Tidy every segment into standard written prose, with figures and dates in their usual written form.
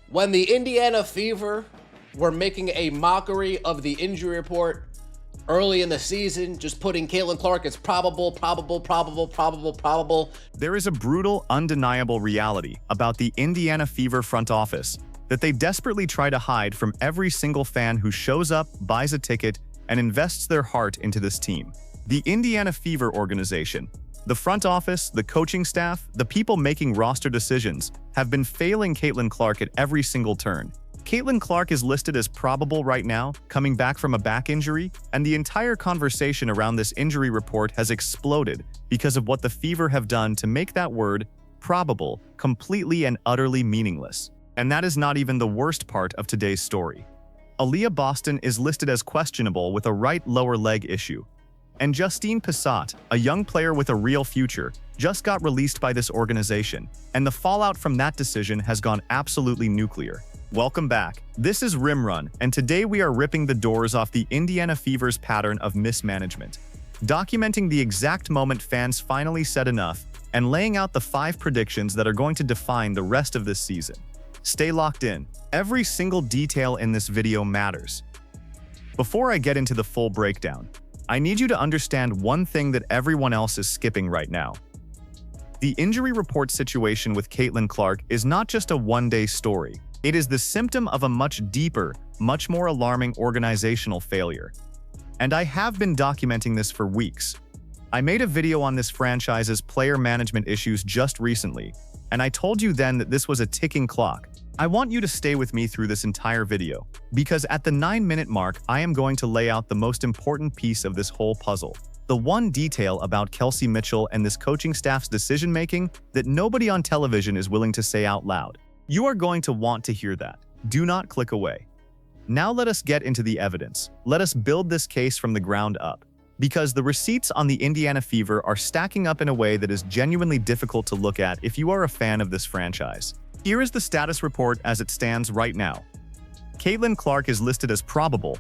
When the Indiana Fever were making a mockery of the injury report early in the season, just putting Caitlin Clark as probable. There is a brutal, undeniable reality about the Indiana Fever front office that they desperately try to hide from every single fan who shows up, buys a ticket, and invests their heart into this team. The Indiana Fever organization, the front office, the coaching staff, the people making roster decisions, have been failing Caitlin Clark at every single turn. Caitlin Clark is listed as probable right now, coming back from a back injury, and the entire conversation around this injury report has exploded because of what the Fever have done to make that word, probable, completely and utterly meaningless. And that is not even the worst part of today's story. Aliyah Boston is listed as questionable with a right lower leg issue. And Justine Pissott, a young player with a real future, just got released by this organization, and the fallout from that decision has gone absolutely nuclear. Welcome back. This is Rimrun, and today we are ripping the doors off the Indiana Fever's pattern of mismanagement, documenting the exact moment fans finally said enough, and laying out the 5 predictions that are going to define the rest of this season. Stay locked in. Every single detail in this video matters. Before I get into the full breakdown, I need you to understand one thing that everyone else is skipping right now. The injury report situation with Caitlin Clark is not just a one-day story. It is the symptom of a much deeper, much more alarming organizational failure. And I have been documenting this for weeks. I made a video on this franchise's player management issues just recently, and I told you then that this was a ticking clock. I want you to stay with me through this entire video, because at the 9-minute mark, I am going to lay out the most important piece of this whole puzzle. The one detail about Kelsey Mitchell and this coaching staff's decision-making that nobody on television is willing to say out loud. You are going to want to hear that. Do not click away. Now let us get into the evidence. Let us build this case from the ground up. Because the receipts on the Indiana Fever are stacking up in a way that is genuinely difficult to look at if you are a fan of this franchise. Here is the status report as it stands right now. Caitlin Clark is listed as probable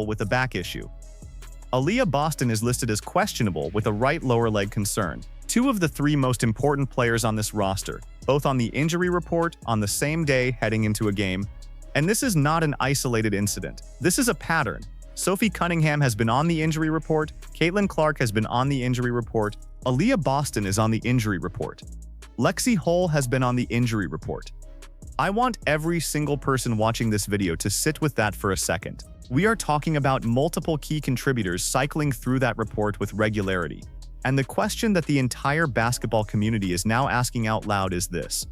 with a back issue. Aliyah Boston is listed as questionable with a right lower leg concern. 2 of the 3 most important players on this roster, both on the injury report on the same day heading into a game. And this is not an isolated incident. This is a pattern. Sophie Cunningham has been on the injury report, Caitlin Clark has been on the injury report, Aliyah Boston is on the injury report. Lexi Hull has been on the injury report. I want every single person watching this video to sit with that for a second. We are talking about multiple key contributors cycling through that report with regularity. And the question that the entire basketball community is now asking out loud is this: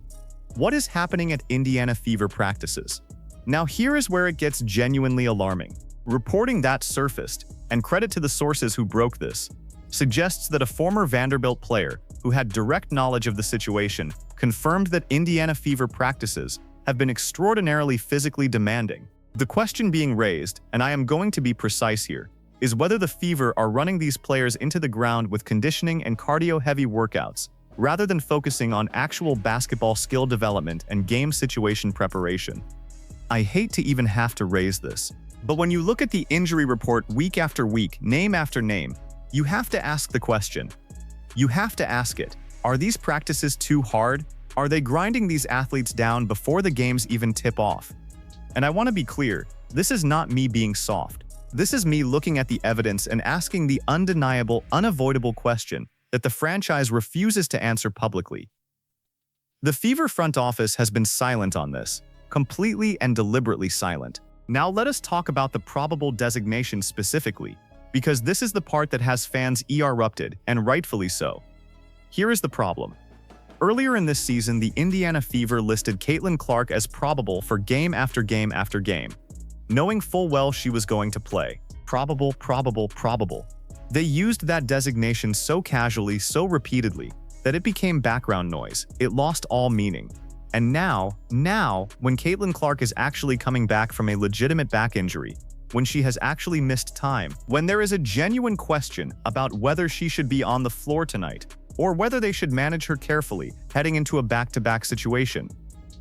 what is happening at Indiana Fever practices? Now here is where it gets genuinely alarming. Reporting that surfaced, and credit to the sources who broke this, suggests that a former Vanderbilt player who had direct knowledge of the situation confirmed that Indiana Fever practices have been extraordinarily physically demanding. The question being raised, and I am going to be precise here, is whether the Fever are running these players into the ground with conditioning and cardio-heavy workouts, rather than focusing on actual basketball skill development and game situation preparation. I hate to even have to raise this, but when you look at the injury report week after week, name after name, you have to ask the question. You have to ask it. Are these practices too hard? Are they grinding these athletes down before the games even tip off? And I want to be clear, this is not me being soft. This is me looking at the evidence and asking the undeniable, unavoidable question that the franchise refuses to answer publicly. The Fever front office has been silent on this, completely and deliberately silent. Now let us talk about the probable designation specifically, because this is the part that has fans erupted, and rightfully so. Here is the problem. Earlier in this season, the Indiana Fever listed Caitlin Clark as probable for game after game after game, knowing full well she was going to play. Probable. They used that designation so casually, so repeatedly, that it became background noise. It lost all meaning. And now, when Caitlin Clark is actually coming back from a legitimate back injury, when she has actually missed time, when there is a genuine question about whether she should be on the floor tonight, or whether they should manage her carefully heading into a back-to-back situation,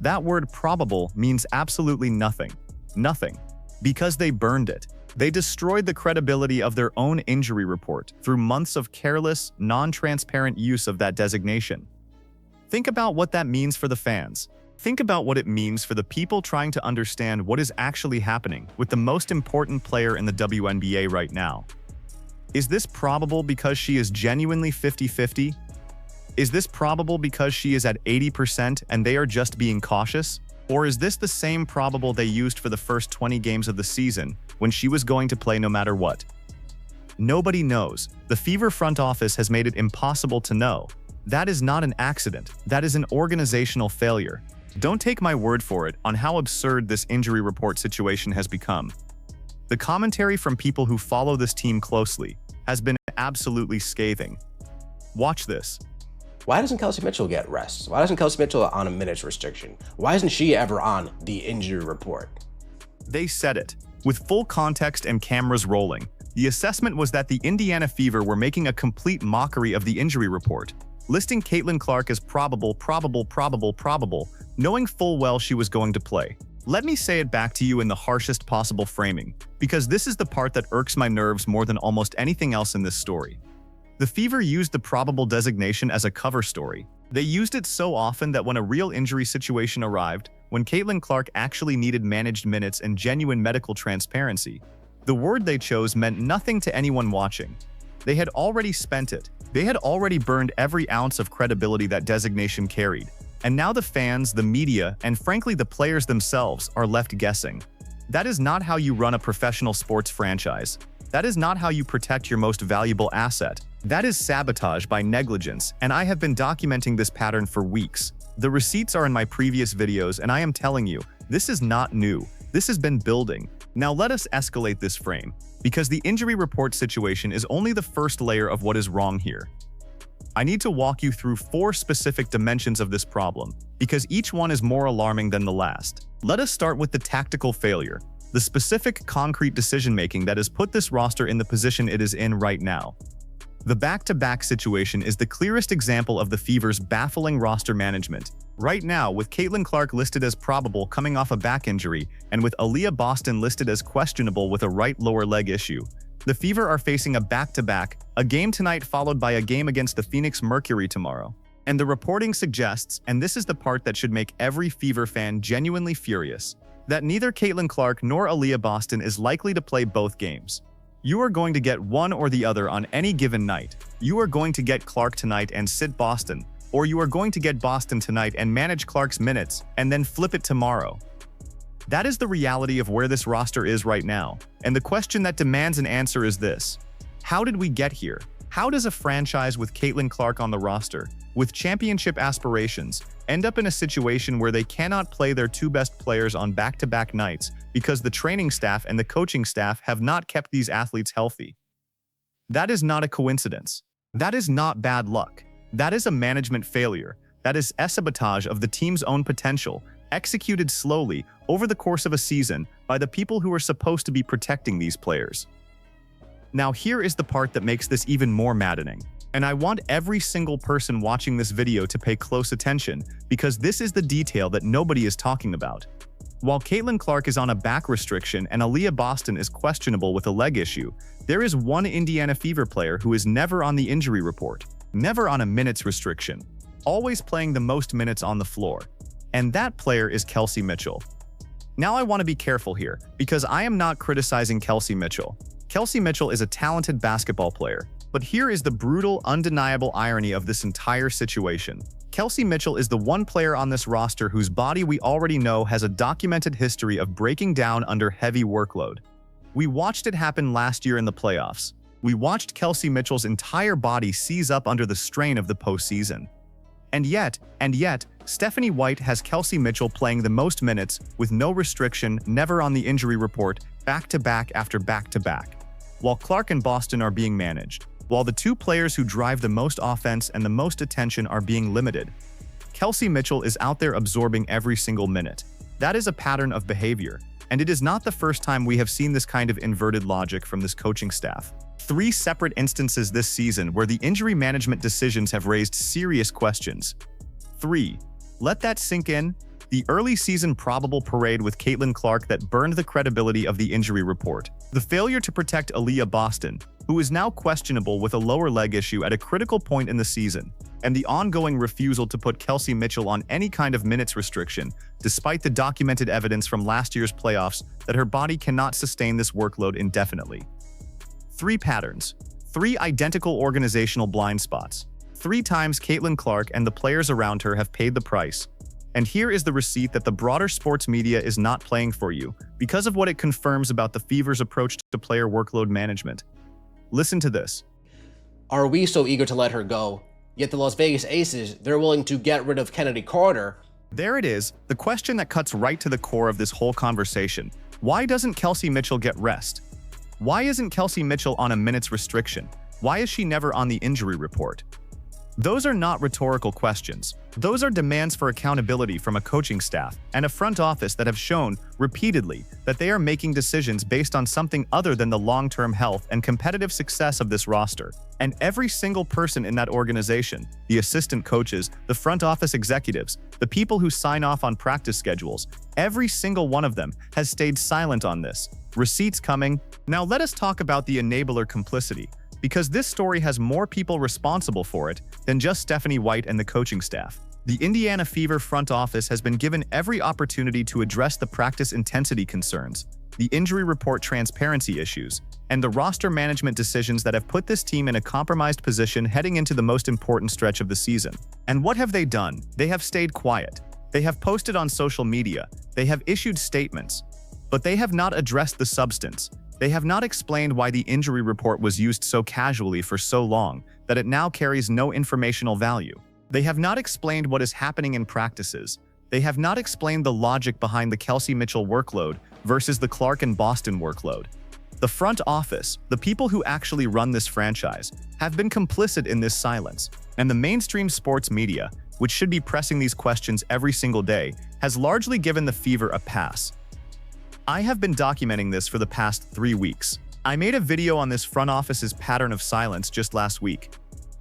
that word probable means absolutely nothing. Nothing. Because they burned it. They destroyed the credibility of their own injury report through months of careless, non-transparent use of that designation. Think about what that means for the fans. Think about what it means for the people trying to understand what is actually happening with the most important player in the WNBA right now. Is this probable because she is genuinely 50-50? Is this probable because she is at 80% and they are just being cautious? Or is this the same probable they used for the first 20 games of the season when she was going to play no matter what? Nobody knows. The Fever front office has made it impossible to know. That is not an accident. That is an organizational failure. Don't take my word for it on how absurd this injury report situation has become. The commentary from people who follow this team closely has been absolutely scathing. Watch this. Why doesn't Kelsey Mitchell get rest? Why doesn't Kelsey Mitchell on a minutes restriction? Why isn't she ever on the injury report? They said it. With full context and cameras rolling, the assessment was that the Indiana Fever were making a complete mockery of the injury report, listing Caitlin Clark as probable, knowing full well she was going to play. Let me say it back to you in the harshest possible framing, because this is the part that irks my nerves more than almost anything else in this story. The Fever used the probable designation as a cover story. They used it so often that when a real injury situation arrived, when Caitlin Clark actually needed managed minutes and genuine medical transparency, the word they chose meant nothing to anyone watching. They had already spent it. They had already burned every ounce of credibility that designation carried. And now the fans, the media, and frankly the players themselves are left guessing. That is not how you run a professional sports franchise. That is not how you protect your most valuable asset. That is sabotage by negligence, and I have been documenting this pattern for weeks. The receipts are in my previous videos, and I am telling you, this is not new. This has been building. Now let us escalate this frame, because the injury report situation is only the first layer of what is wrong here. I need to walk you through 4 specific dimensions of this problem, because each one is more alarming than the last. Let us start with the tactical failure, the specific concrete decision-making that has put this roster in the position it is in right now. The back-to-back situation is the clearest example of the Fever's baffling roster management. Right now, with Caitlin Clark listed as probable coming off a back injury, and with Aliyah Boston listed as questionable with a right lower leg issue, the Fever are facing a back-to-back, a game tonight followed by a game against the Phoenix Mercury tomorrow. And the reporting suggests, and this is the part that should make every Fever fan genuinely furious, that neither Caitlin Clark nor Aliyah Boston is likely to play both games. You are going to get one or the other on any given night. You are going to get Clark tonight and sit Boston, or you are going to get Boston tonight and manage Clark's minutes, and then flip it tomorrow. That is the reality of where this roster is right now, and the question that demands an answer is this: how did we get here? How does a franchise with Caitlin Clark on the roster, with championship aspirations, end up in a situation where they cannot play their 2 best players on back-to-back nights because the training staff and the coaching staff have not kept these athletes healthy? That is not a coincidence. That is not bad luck. That is a management failure. That is sabotage of the team's own potential, executed slowly over the course of a season by the people who are supposed to be protecting these players. Now here is the part that makes this even more maddening. And I want every single person watching this video to pay close attention, because this is the detail that nobody is talking about. While Caitlin Clark is on a back restriction and Aliyah Boston is questionable with a leg issue, there is one Indiana Fever player who is never on the injury report, never on a minutes restriction, always playing the most minutes on the floor. And that player is Kelsey Mitchell. Now I want to be careful here, because I am not criticizing Kelsey Mitchell. Kelsey Mitchell is a talented basketball player. But here is the brutal, undeniable irony of this entire situation. Kelsey Mitchell is the one player on this roster whose body we already know has a documented history of breaking down under heavy workload. We watched it happen last year in the playoffs. We watched Kelsey Mitchell's entire body seize up under the strain of the postseason. And yet, Stephanie White has Kelsey Mitchell playing the most minutes with no restriction, never on the injury report, back-to-back after back-to-back, while Clark and Boston are being managed. While the 2 players who drive the most offense and the most attention are being limited, Kelsey Mitchell is out there absorbing every single minute. That is a pattern of behavior, and it is not the first time we have seen this kind of inverted logic from this coaching staff. 3 separate instances this season where the injury management decisions have raised serious questions. 3. Let that sink in. the early season probable parade with Caitlin Clark that burned the credibility of the injury report, the failure to protect Aliyah Boston, who is now questionable with a lower leg issue at a critical point in the season, and the ongoing refusal to put Kelsey Mitchell on any kind of minutes restriction, despite the documented evidence from last year's playoffs that her body cannot sustain this workload indefinitely. 3 patterns. 3 identical organizational blind spots. 3 times Caitlin Clark and the players around her have paid the price. And here is the receipt that the broader sports media is not playing for you because of what it confirms about the Fever's approach to player workload management. Listen to this. Are we so eager to let her go? Yet the Las Vegas Aces, they're willing to get rid of Kennedy Carter. There it is, the question that cuts right to the core of this whole conversation. Why doesn't Kelsey Mitchell get rest? Why isn't Kelsey Mitchell on a minutes restriction? Why is she never on the injury report? Those are not rhetorical questions. Those are demands for accountability from a coaching staff and a front office that have shown, repeatedly, that they are making decisions based on something other than the long-term health and competitive success of this roster. And every single person in that organization, the assistant coaches, the front office executives, the people who sign off on practice schedules, every single one of them has stayed silent on this. Receipts coming. Now let us talk about the enabler complicity, because this story has more people responsible for it than just Stephanie White and the coaching staff. The Indiana Fever front office has been given every opportunity to address the practice intensity concerns, the injury report transparency issues, and the roster management decisions that have put this team in a compromised position heading into the most important stretch of the season. And what have they done? They have stayed quiet. They have posted on social media. They have issued statements. But they have not addressed the substance. They have not explained why the injury report was used so casually for so long that it now carries no informational value. They have not explained what is happening in practices. They have not explained the logic behind the Kelsey Mitchell workload versus the Clark and Boston workload. The front office, the people who actually run this franchise, have been complicit in this silence, and the mainstream sports media, which should be pressing these questions every single day, has largely given the Fever a pass. I have been documenting this for the past 3 weeks. I made a video on this front office's pattern of silence just last week,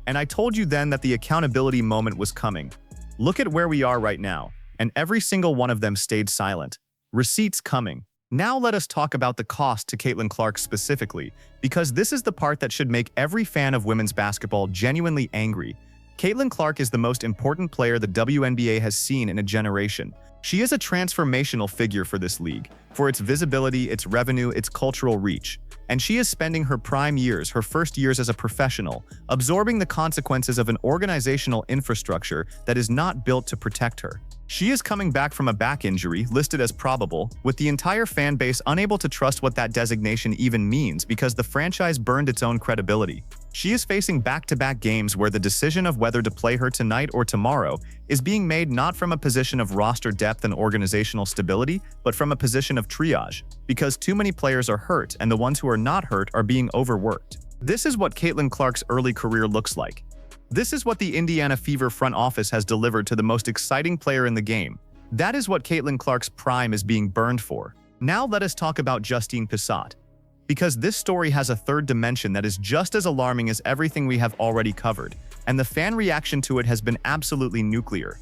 and I told you then that the accountability moment was coming. Look at where we are right now, and every single one of them stayed silent. Receipts coming. Now let us talk about the cost to Caitlin Clark specifically, because this is the part that should make every fan of women's basketball genuinely angry. Caitlin Clark is the most important player the WNBA has seen in a generation. She is a transformational figure for this league, for its visibility, its revenue, its cultural reach. And she is spending her prime years, her first years as a professional, absorbing the consequences of an organizational infrastructure that is not built to protect her. She is coming back from a back injury, listed as probable, with the entire fan base unable to trust what that designation even means because the franchise burned its own credibility. She is facing back-to-back games where the decision of whether to play her tonight or tomorrow is being made not from a position of roster depth and organizational stability, but from a position of triage, because too many players are hurt and the ones who are not hurt are being overworked. This is what Caitlin Clark's early career looks like. This is what the Indiana Fever front office has delivered to the most exciting player in the game. That is what Caitlin Clark's prime is being burned for. Now let us talk about Justine Pissott, because this story has a third dimension that is just as alarming as everything we have already covered, and the fan reaction to it has been absolutely nuclear.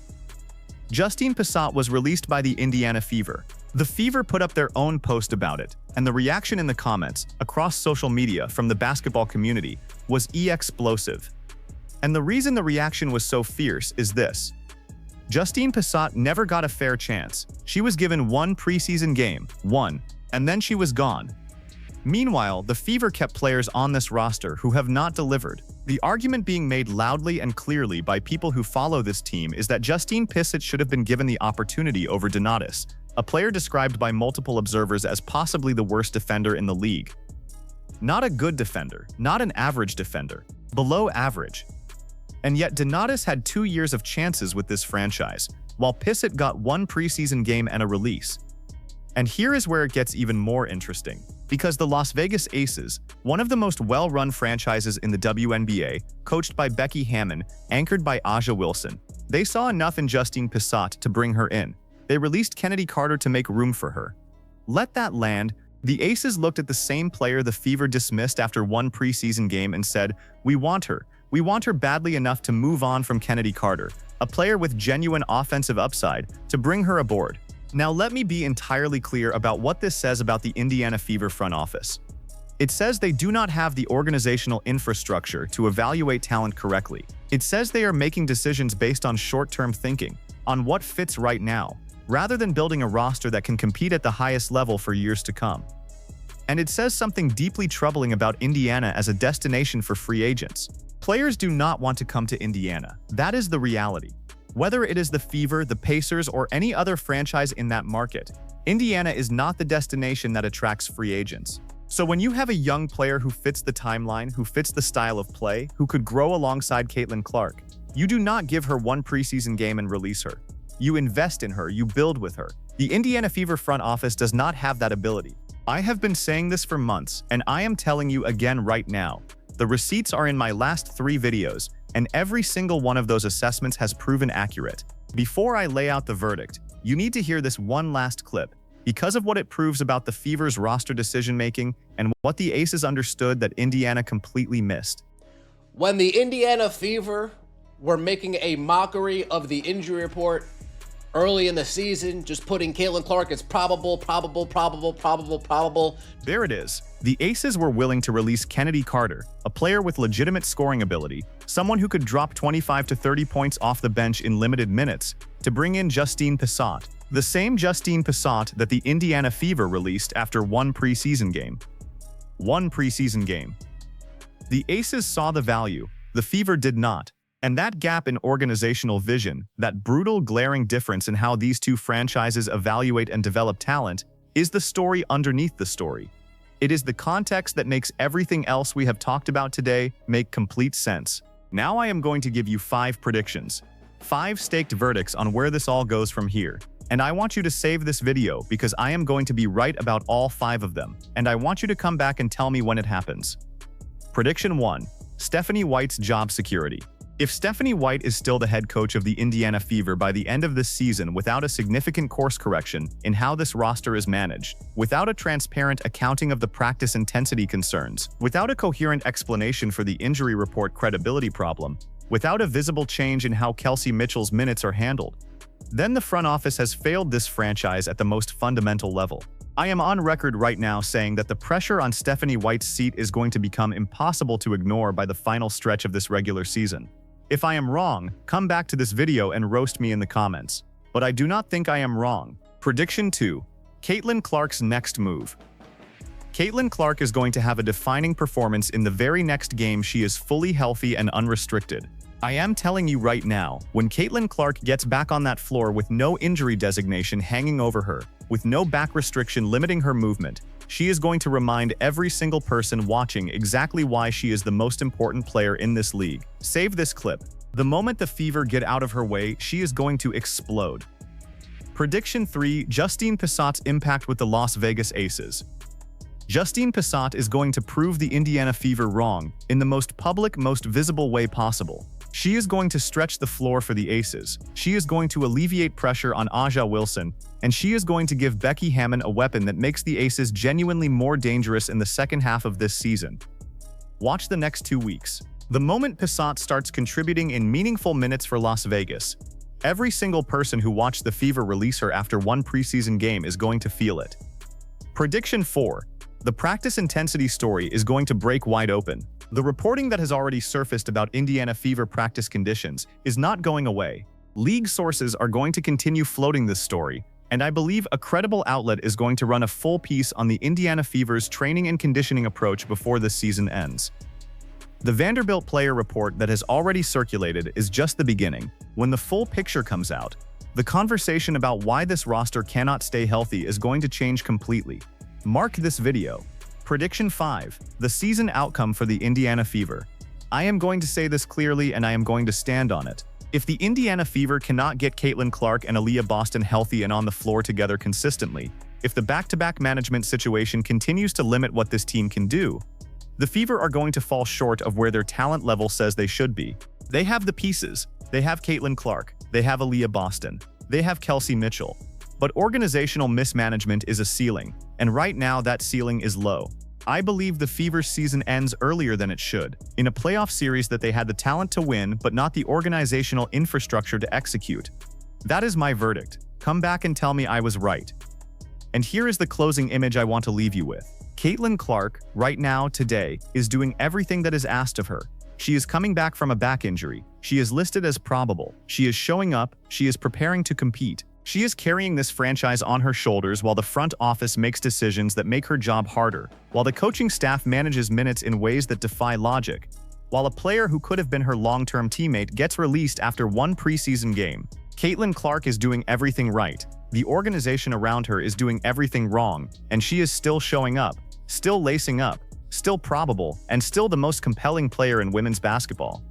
Justine Pissott was released by the Indiana Fever. The Fever put up their own post about it, and the reaction in the comments, across social media from the basketball community, was explosive. And the reason the reaction was so fierce is this. Justine Pissott never got a fair chance. She was given one preseason game, and then she was gone. Meanwhile, the Fever kept players on this roster who have not delivered. The argument being made loudly and clearly by people who follow this team is that Justine Pissott should have been given the opportunity over Donatis, a player described by multiple observers as possibly the worst defender in the league. Not a good defender, not an average defender, below average. And yet Donatis had 2 years of chances with this franchise, while Pissott got one preseason game and a release. And here is where it gets even more interesting, because the Las Vegas Aces, one of the most well-run franchises in the WNBA, coached by Becky Hammon, anchored by Aja Wilson, they saw enough in Justine Pissott to bring her in. They released Kennedy Carter to make room for her. Let that land. The Aces looked at the same player the Fever dismissed after one preseason game and said, "We want her. We want her badly enough to move on from Kennedy Carter, a player with genuine offensive upside, to bring her aboard. Now let me be entirely clear about what this says about the Indiana Fever front office. It says they do not have the organizational infrastructure to evaluate talent correctly. It says they are making decisions based on short-term thinking, on what fits right now, rather than building a roster that can compete at the highest level for years to come. And it says something deeply troubling about Indiana as a destination for free agents. Players do not want to come to Indiana. That is the reality. Whether it is the Fever, the Pacers, or any other franchise in that market, Indiana is not the destination that attracts free agents. So when you have a young player who fits the timeline, who fits the style of play, who could grow alongside Caitlin Clark, you do not give her one preseason game and release her. You invest in her, you build with her. The Indiana Fever front office does not have that ability. I have been saying this for months, and I am telling you again right now. The receipts are in my last 3 videos, and every single one of those assessments has proven accurate. Before I lay out the verdict, you need to hear this one last clip, because of what it proves about the Fever's roster decision-making and what the Aces understood that Indiana completely missed. When the Indiana Fever were making a mockery of the injury report early in the season, just putting Caitlin Clark as probable. There it is. The Aces were willing to release Kennedy Carter, a player with legitimate scoring ability, someone who could drop 25 to 30 points off the bench in limited minutes, to bring in Justine Pissott, the same Justine Pissott that the Indiana Fever released after one preseason game. The Aces saw the value, the Fever did not. And that gap in organizational vision, that brutal, glaring difference in how these two franchises evaluate and develop talent, is the story underneath the story. It is the context that makes everything else we have talked about today make complete sense. Now I am going to give you 5 predictions, 5 staked verdicts on where this all goes from here. And I want you to save this video because I am going to be right about all 5 of them, and I want you to come back and tell me when it happens. Prediction 1. Stephanie White's job security. If Stephanie White is still the head coach of the Indiana Fever by the end of this season without a significant course correction in how this roster is managed, without a transparent accounting of the practice intensity concerns, without a coherent explanation for the injury report credibility problem, without a visible change in how Kelsey Mitchell's minutes are handled, then the front office has failed this franchise at the most fundamental level. I am on record right now saying that the pressure on Stephanie White's seat is going to become impossible to ignore by the final stretch of this regular season. If I am wrong, come back to this video and roast me in the comments. But I do not think I am wrong. Prediction 2. Caitlin Clark's next move. Caitlin Clark is going to have a defining performance in the very next game she is fully healthy and unrestricted. I am telling you right now, when Caitlin Clark gets back on that floor with no injury designation hanging over her, with no back restriction limiting her movement, she is going to remind every single person watching exactly why she is the most important player in this league. Save this clip. The moment the Fever get out of her way, she is going to explode. Prediction 3. Justine Pissott's impact with the Las Vegas Aces. Justine Pissott is going to prove the Indiana Fever wrong in the most public, most visible way possible. She is going to stretch the floor for the Aces. She is going to alleviate pressure on Aja Wilson, and she is going to give Becky Hammon a weapon that makes the Aces genuinely more dangerous in the second half of this season. Watch the next 2 weeks. The moment Pissott starts contributing in meaningful minutes for Las Vegas, every single person who watched the Fever release her after one preseason game is going to feel it. Prediction 4. The practice intensity story is going to break wide open. The reporting that has already surfaced about Indiana Fever practice conditions is not going away. League sources are going to continue floating this story, and I believe a credible outlet is going to run a full piece on the Indiana Fever's training and conditioning approach before the season ends. The Vanderbilt player report that has already circulated is just the beginning. When the full picture comes out, the conversation about why this roster cannot stay healthy is going to change completely. Mark this video. Prediction 5. The season outcome for the Indiana Fever. I am going to say this clearly and I am going to stand on it. If the Indiana Fever cannot get Caitlin Clark and Aliyah Boston healthy and on the floor together consistently, if the back-to-back management situation continues to limit what this team can do, the Fever are going to fall short of where their talent level says they should be. They have the pieces. They have Caitlin Clark. They have Aliyah Boston. They have Kelsey Mitchell. But organizational mismanagement is a ceiling, and right now that ceiling is low. I believe the Fever's season ends earlier than it should, in a playoff series that they had the talent to win but not the organizational infrastructure to execute. That is my verdict. Come back and tell me I was right. And here is the closing image I want to leave you with. Caitlin Clark, right now, today, is doing everything that is asked of her. She is coming back from a back injury. She is listed as probable. She is showing up. She is preparing to compete. She is carrying this franchise on her shoulders while the front office makes decisions that make her job harder, while the coaching staff manages minutes in ways that defy logic, while a player who could have been her long-term teammate gets released after one preseason game. Caitlin Clark is doing everything right. The organization around her is doing everything wrong, and she is still showing up, still lacing up, still probable, and still the most compelling player in women's basketball.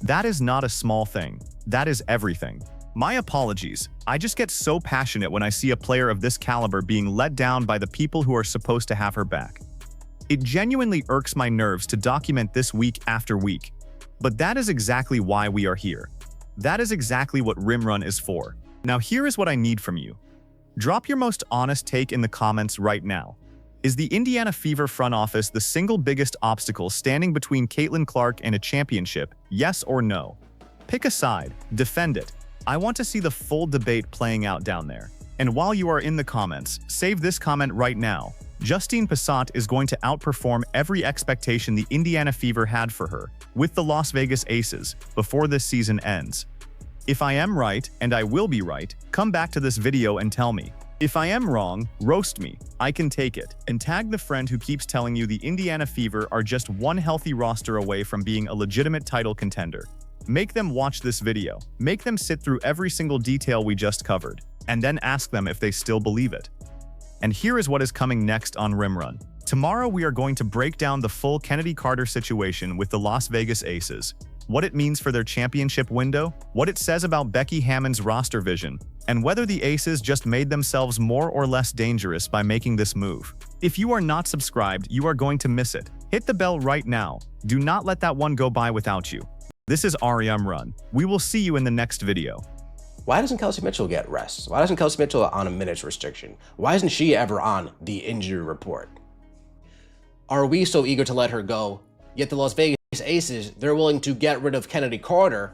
That is not a small thing. That is everything. My apologies. I just get so passionate when I see a player of this caliber being let down by the people who are supposed to have her back. It genuinely irks my nerves to document this week after week. But that is exactly why we are here. That is exactly what Rimrun is for. Now here is what I need from you. Drop your most honest take in the comments right now. Is the Indiana Fever front office the single biggest obstacle standing between Caitlin Clark and a championship, yes or no? Pick a side, defend it. I want to see the full debate playing out down there. And while you are in the comments, save this comment right now. Justine Pissott is going to outperform every expectation the Indiana Fever had for her, with the Las Vegas Aces, before this season ends. If I am right, and I will be right, come back to this video and tell me. If I am wrong, roast me. I can take it. And tag the friend who keeps telling you the Indiana Fever are just one healthy roster away from being a legitimate title contender. Make them watch this video. Make them sit through every single detail we just covered, and then ask them if they still believe it. And here is what is coming next on Rimrun. Tomorrow we are going to break down the full Kennedy Carter situation with the Las Vegas Aces, what it means for their championship window, what it says about Becky Hammon's roster vision, and whether the Aces just made themselves more or less dangerous by making this move. If you are not subscribed, you are going to miss it. Hit the bell right now. Do not let that one go by without you. This is Rimrun. We will see you in the next video. Why doesn't Kelsey Mitchell get rest? Why doesn't Kelsey Mitchell on a minutes restriction? Why isn't she ever on the injury report? Are we so eager to let her go? Yet the Las Vegas Aces, they're willing to get rid of Kennedy Carter